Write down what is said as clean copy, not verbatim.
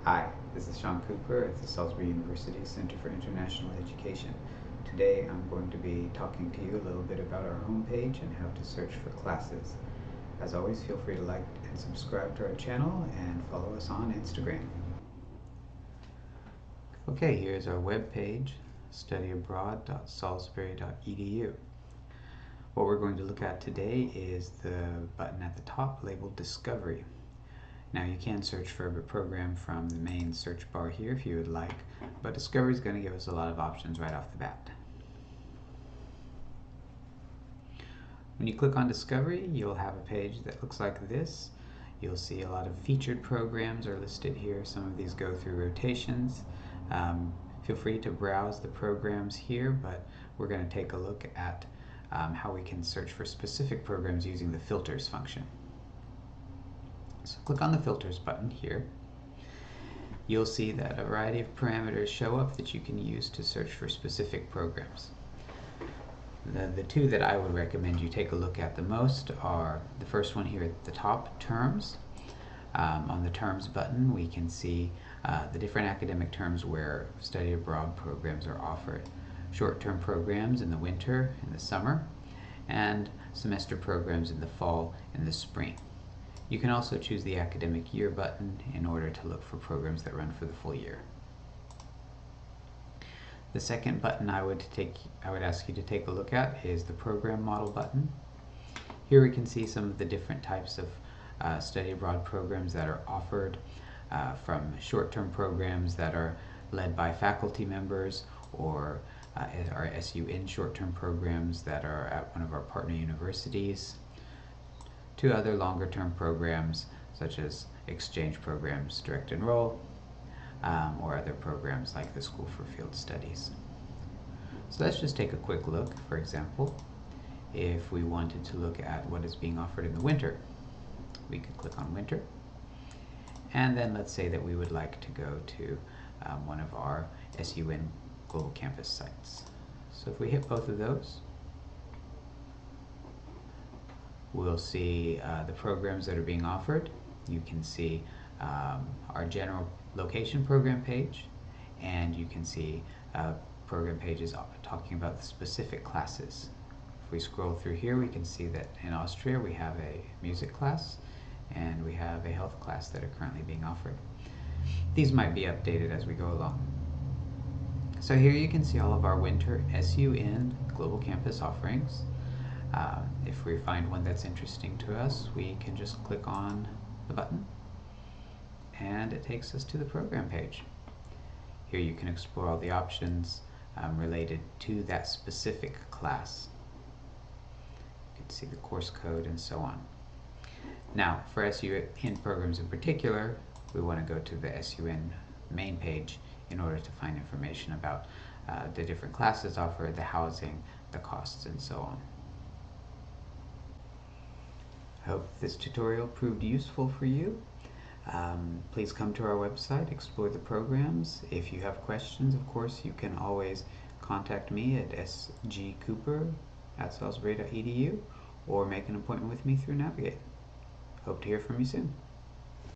Hi, this is Sean Cooper at the Salisbury University Center for International Education. Today I'm going to be talking to you a little bit about our homepage and how to search for classes. As always, feel free to like and subscribe to our channel and follow us on Instagram. Okay, here's our web page, studyabroad.salisbury.edu. What we're going to look at today is the button at the top labeled Discovery. Now you can search for a program from the main search bar here if you would like, but Discovery is going to give us a lot of options right off the bat. When you click on Discovery, you'll have a page that looks like this. You'll see a lot of featured programs are listed here. Some of these go through rotations. Feel free to browse the programs here, but we're going to take a look at how we can search for specific programs using the filters function. So click on the filters button here. You'll see that a variety of parameters show up that you can use to search for specific programs. The two that I would recommend you take a look at the most are the first one here at the top, Terms. On the Terms button we can see the different academic terms where study abroad programs are offered. Short-term programs in the winter and the summer, and semester programs in the fall and the spring. You can also choose the academic year button in order to look for programs that run for the full year. The second button I would ask you to take a look at is the program model button. Here we can see some of the different types of study abroad programs that are offered, from short-term programs that are led by faculty members, or our SUN short-term programs that are at one of our partner universities, to other longer-term programs such as exchange programs, direct enroll, or other programs like the School for Field Studies. So let's just take a quick look. For example, if we wanted to look at what is being offered in the winter, we could click on winter, and then let's say that we would like to go to one of our SUN Global Campus sites. So if we hit both of those, we'll see the programs that are being offered. You can see our general location program page, and you can see program pages talking about the specific classes. If we scroll through here, we can see that in Austria we have a music class and we have a health class that are currently being offered. These might be updated as we go along. So here you can see all of our winter SUN Global Campus offerings. If we find one that's interesting to us, we can just click on the button and it takes us to the program page. Here you can explore all the options related to that specific class. You can see the course code and so on. Now, for SUN programs in particular, we want to go to the SUN main page in order to find information about the different classes offered, the housing, the costs, and so on. I hope this tutorial proved useful for you. Please come to our website, explore the programs. If you have questions, of course, you can always contact me at sgcooper@salisbury.edu or make an appointment with me through Navigate. Hope to hear from you soon.